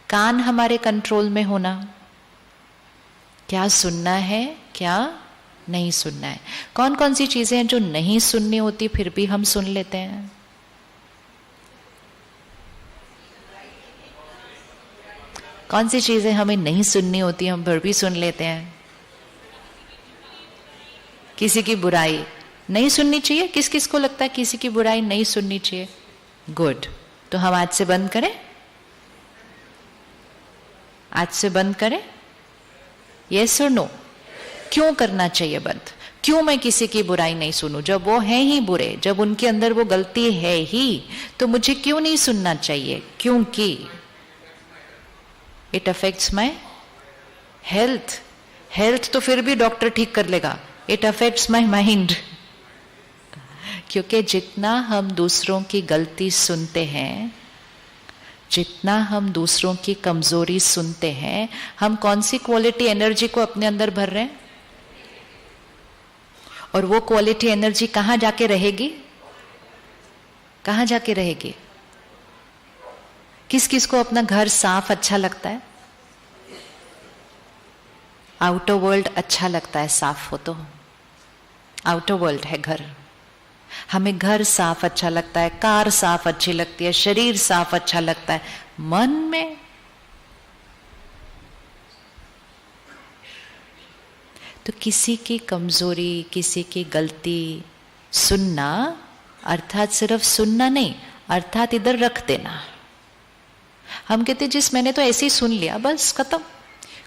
कान हमारे कंट्रोल में होना, क्या सुनना है क्या नहीं सुनना है। कौन कौन सी चीजें हैं जो नहीं सुननी होती फिर भी हम सुन लेते हैं? कौन सी चीजें हमें नहीं सुननी होती हम फिर भी सुन लेते हैं? किसी की बुराई नहीं सुननी चाहिए। किस किस को लगता है किसी की बुराई नहीं सुननी चाहिए? गुड, तो हम आज से बंद करें, आज से बंद करें, यस और नो? क्यों करना चाहिए बंद? क्यों मैं किसी की बुराई नहीं सुनूं? जब वो है ही बुरे, जब उनके अंदर वो गलती है ही, तो मुझे क्यों नहीं सुनना चाहिए? क्योंकि it affects my health. Health तो फिर भी डॉक्टर ठीक कर लेगा, इट अफेक्ट्स माई माइंड। क्योंकि जितना हम दूसरों की गलती सुनते हैं, जितना हम दूसरों की कमजोरी सुनते हैं, हम कौन सी क्वालिटी एनर्जी को अपने अंदर भर रहे हैं? और वो क्वालिटी एनर्जी कहां जाके रहेगी? कहां जाके रहेगी? किस किस को अपना घर साफ अच्छा लगता है? आउटर वर्ल्ड अच्छा लगता है साफ हो तो। आउटर वर्ल्ड है घर, हमें घर साफ अच्छा लगता है, कार साफ अच्छी लगती है, शरीर साफ अच्छा लगता है। मन में तो किसी की कमजोरी, किसी की गलती सुनना, अर्थात सिर्फ सुनना नहीं, अर्थात इधर रख देना। हम कहते जिस मैंने तो ऐसे ही सुन लिया, बस खत्म।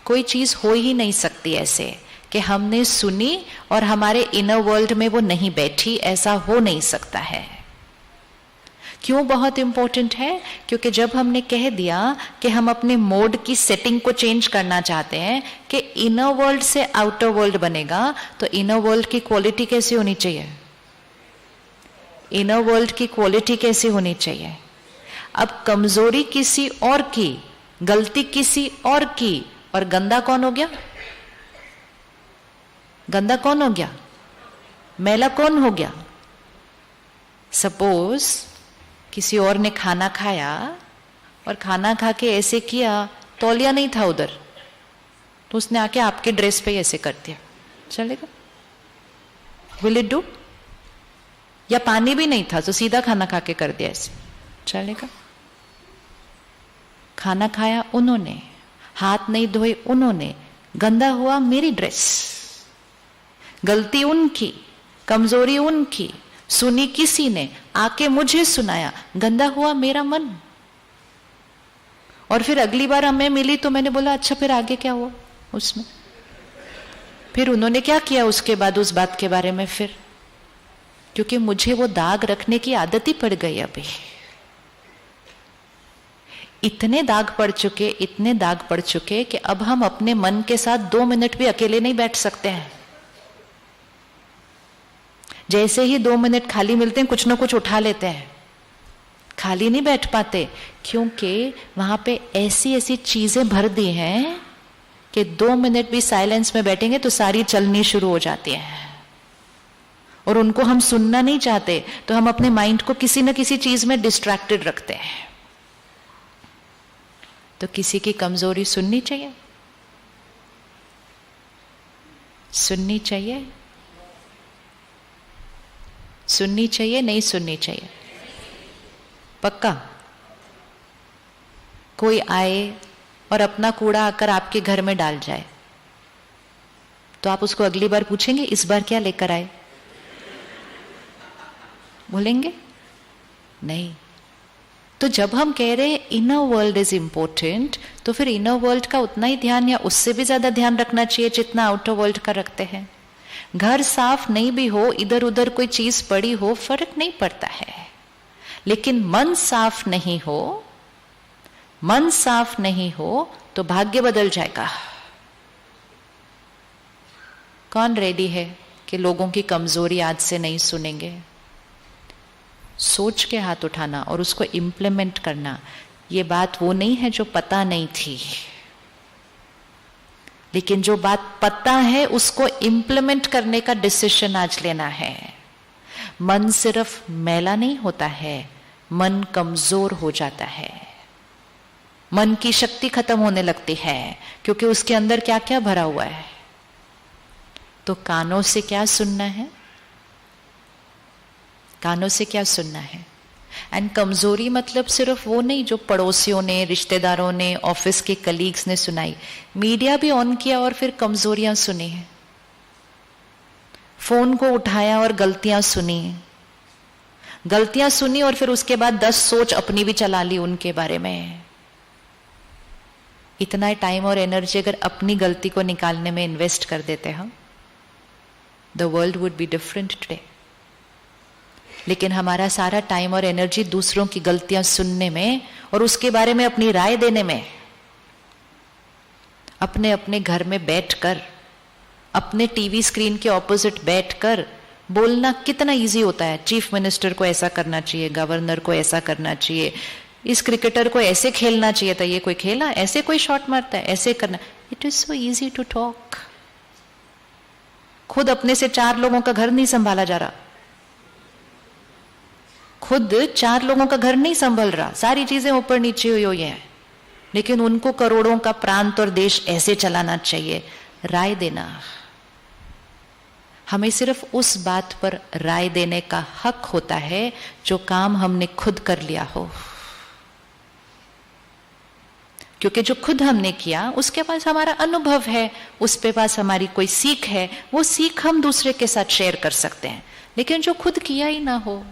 कोई चीज हो ही नहीं सकती ऐसे कि हमने सुनी और हमारे इनर वर्ल्ड में वो नहीं बैठी, ऐसा हो नहीं सकता है। क्यों बहुत इंपॉर्टेंट है? क्योंकि जब हमने कह दिया कि हम अपने मोड की सेटिंग को चेंज करना चाहते हैं कि इनर वर्ल्ड से आउटर वर्ल्ड बनेगा, तो इनर वर्ल्ड की क्वालिटी कैसी होनी चाहिए? इनर वर्ल्ड की क्वालिटी कैसी होनी चाहिए? अब कमजोरी किसी और की, गलती किसी और की, और गंदा कौन हो गया? गंदा कौन हो गया? मैला कौन हो गया? सपोज किसी और ने खाना खाया और खाना खा के ऐसे किया, तौलिया नहीं था उधर, तो उसने आके आपके ड्रेस पे ऐसे कर दिया, चलेगा? Will it do? या पानी भी नहीं था तो सीधा खाना खा के कर दिया ऐसे, चलेगा? खाना खाया उन्होंने, हाथ नहीं धोए उन्होंने, गंदा हुआ मेरी ड्रेस। गलती उनकी, कमजोरी उनकी, सुनी किसी ने, आके मुझे सुनाया, गंदा हुआ मेरा मन। और फिर अगली बार हमें मिली तो मैंने बोला अच्छा फिर आगे क्या हुआ उसमें? फिर उन्होंने क्या किया उसके बाद उस बात के बारे में? फिर क्योंकि मुझे वो दाग रखने की आदत ही पड़ गई। अभी इतने दाग पड़ चुके, इतने दाग पड़ चुके कि अब हम अपने मन के साथ 2 मिनट भी अकेले नहीं बैठ सकते हैं। जैसे ही 2 मिनट खाली मिलते हैं, कुछ ना कुछ उठा लेते हैं, खाली नहीं बैठ पाते, क्योंकि वहां पे ऐसी ऐसी चीजें भर दी हैं कि 2 मिनट भी साइलेंस में बैठेंगे तो सारी चलनी शुरू हो जाती है। और उनको हम सुनना नहीं चाहते, तो हम अपने माइंड को किसी न किसी चीज में डिस्ट्रैक्टेड रखते हैं। तो किसी की कमजोरी सुननी चाहिए? सुननी चाहिए? सुननी चाहिए नहीं सुननी चाहिए? पक्का? कोई आए और अपना कूड़ा आकर आपके घर में डाल जाए, तो आप उसको अगली बार पूछेंगे इस बार क्या लेकर आए? बोलेंगे नहीं। तो जब हम कह रहे हैं इनर वर्ल्ड इज इंपॉर्टेंट, तो फिर इनर वर्ल्ड का उतना ही ध्यान या उससे भी ज्यादा ध्यान रखना चाहिए जितना आउटर वर्ल्ड का रखते हैं। घर साफ नहीं भी हो, इधर उधर कोई चीज पड़ी हो, फर्क नहीं पड़ता है, लेकिन मन साफ नहीं हो, मन साफ नहीं हो तो भाग्य बदल जाएगा। कौन रेडी है कि लोगों की कमजोरी आज से नहीं सुनेंगे? सोच के हाथ उठाना और उसको इम्प्लीमेंट करना। ये बात वो नहीं है जो पता नहीं थी, लेकिन जो बात पता है उसको इम्प्लीमेंट करने का डिसीजन आज लेना है। मन सिर्फ मैला नहीं होता है, मन कमजोर हो जाता है। मन की शक्ति खत्म होने लगती है, क्योंकि उसके अंदर क्या क्या भरा हुआ है। तो कानों से क्या सुनना है, कानों से क्या सुनना है। एंड कमजोरी मतलब सिर्फ वो नहीं जो पड़ोसियों ने, रिश्तेदारों ने, ऑफिस के कलीग्स ने सुनाई। मीडिया भी ऑन किया और फिर कमजोरियां सुनी है, फोन को उठाया और गलतियां सुनी, गलतियां सुनी और फिर उसके बाद 10 सोच अपनी भी चला ली उनके बारे में। इतना टाइम और एनर्जी अगर अपनी गलती को निकालने में इन्वेस्ट कर देते हम, the world would be different today. लेकिन हमारा सारा टाइम और एनर्जी दूसरों की गलतियां सुनने में और उसके बारे में अपनी राय देने में। अपने अपने घर में बैठकर, अपने टीवी स्क्रीन के ऑपोजिट बैठकर बोलना कितना इजी होता है। चीफ मिनिस्टर को ऐसा करना चाहिए, गवर्नर को ऐसा करना चाहिए, इस क्रिकेटर को ऐसे खेलना चाहिए था, ये कोई खेला, ऐसे कोई शॉट मारता है, ऐसे करना। It is so easy to talk. खुद अपने से 4 लोगों का घर नहीं संभाला जा रहा, खुद 4 लोगों का घर नहीं संभल रहा, सारी चीजें ऊपर नीचे हुई है, लेकिन उनको करोड़ों का प्रांत और देश ऐसे चलाना चाहिए। राय देना, हमें सिर्फ उस बात पर राय देने का हक होता है जो काम हमने खुद कर लिया हो। क्योंकि जो खुद हमने किया उसके पास हमारा अनुभव है, उसके पास हमारी कोई सीख है, वो सीख हम दूसरे के साथ शेयर कर सकते हैं। लेकिन जो खुद किया ही ना हो,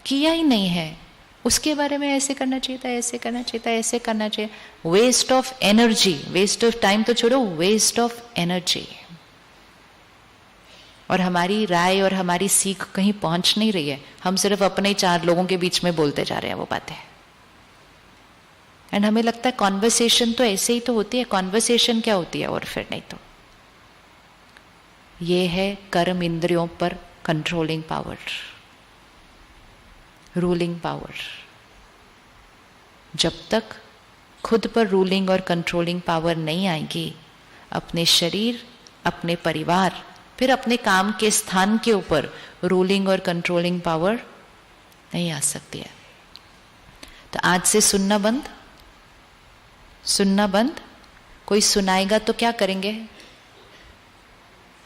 किया ही नहीं है, उसके बारे में ऐसे करना चाहिए था, ऐसे करना चाहिए था, ऐसे करना चाहिए। Waste of energy, waste of time तो छोड़ो, वेस्ट ऑफ एनर्जी। और हमारी राय और हमारी सीख कहीं पहुंच नहीं रही है, हम सिर्फ अपने 4 लोगों के बीच में बोलते जा रहे हैं वो बातें। एंड हमें लगता है कॉन्वर्सेशन तो ऐसे ही तो होती है। कॉन्वर्सेशन क्या होती है और फिर नहीं तो ये है कर्म इंद्रियों पर कंट्रोलिंग पावर, रूलिंग पावर। जब तक खुद पर रूलिंग और कंट्रोलिंग पावर नहीं आएगी, अपने शरीर, अपने परिवार, फिर अपने काम के स्थान के ऊपर रूलिंग और कंट्रोलिंग पावर नहीं आ सकती है। तो आज से सुनना बंद, सुनना बंद। कोई सुनाएगा तो क्या करेंगे?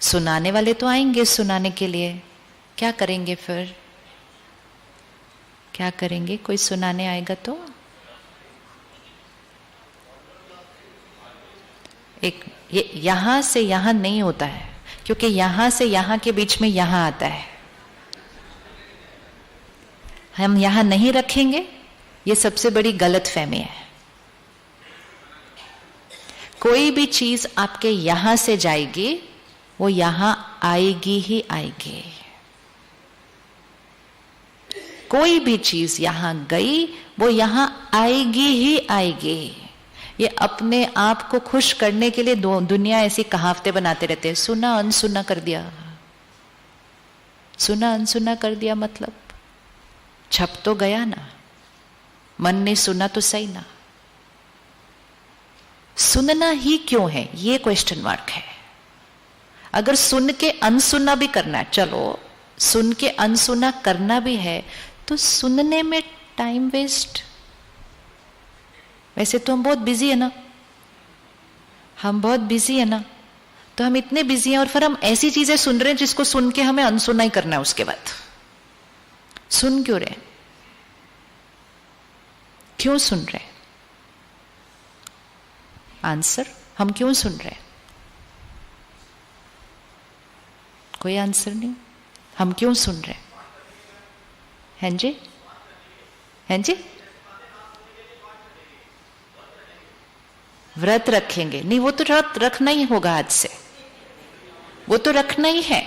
सुनाने वाले तो आएंगे सुनाने के लिए, क्या करेंगे फिर? क्या करेंगे? कोई सुनाने आएगा तो एक ये यहां से यहां नहीं होता है, क्योंकि यहां से यहां के बीच में यहां आता है। हम यहां नहीं रखेंगे, ये सबसे बड़ी गलत फहमी है। कोई भी चीज आपके यहां से जाएगी, वो यहां आएगी ही आएगी। कोई भी चीज यहां गई, वो यहां आएगी ही आएगी। ये अपने आप को खुश करने के लिए दुनिया ऐसी कहावतें बनाते रहते हैं। सुना अनसुना कर दिया, सुना अनसुना कर दिया मतलब छप तो गया ना, मन ने सुना तो सही ना। सुनना ही क्यों है, ये क्वेश्चन मार्क है। अगर सुन के अनसुना भी करना है, चलो सुन के अनसुना करना भी है, तो सुनने में टाइम वेस्ट। वैसे तो हम बहुत बिजी है ना, हम बहुत बिजी है ना, तो हम इतने बिजी हैं और फिर हम ऐसी चीजें सुन रहे हैं जिसको सुन के हमें अनसुना ही करना है। उसके बाद सुन क्यों रहे, क्यों सुन रहे? आंसर, हम क्यों सुन रहे? कोई आंसर नहीं। हम क्यों सुन रहे हैं जी? हैं जी? व्रत रखेंगे? नहीं, वो तो व्रत रखना ही होगा आज से, वो तो रखना ही है।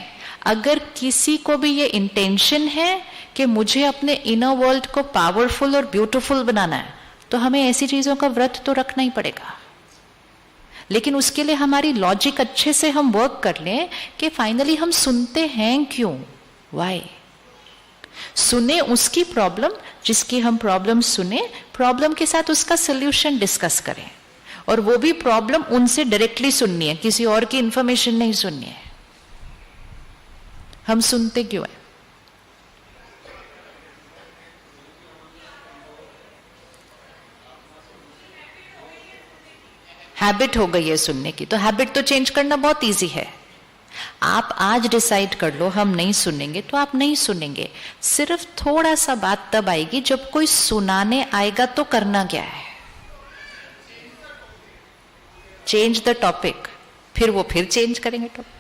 अगर किसी को भी ये इंटेंशन है कि मुझे अपने इनर वर्ल्ड को पावरफुल और ब्यूटीफुल बनाना है, तो हमें ऐसी चीजों का व्रत तो रखना ही पड़ेगा। लेकिन उसके लिए हमारी लॉजिक अच्छे से हम वर्क कर लें कि फाइनली हम सुनते हैं क्यों, वाई। सुने उसकी प्रॉब्लम, जिसकी हम प्रॉब्लम सुने, प्रॉब्लम के साथ उसका सोल्यूशन डिस्कस करें, और वो भी प्रॉब्लम उनसे डायरेक्टली सुननी है, किसी और की इंफॉर्मेशन नहीं सुननी है। हम सुनते क्यों है? हैबिट हो गई है सुनने की, तो हैबिट तो चेंज करना बहुत इजी है। आप आज डिसाइड कर लो हम नहीं सुनेंगे, तो आप नहीं सुनेंगे। सिर्फ थोड़ा सा बात तब आएगी जब कोई सुनाने आएगा, तो करना क्या है? Change the topic. फिर वो फिर चेंज करेंगे टॉपिक।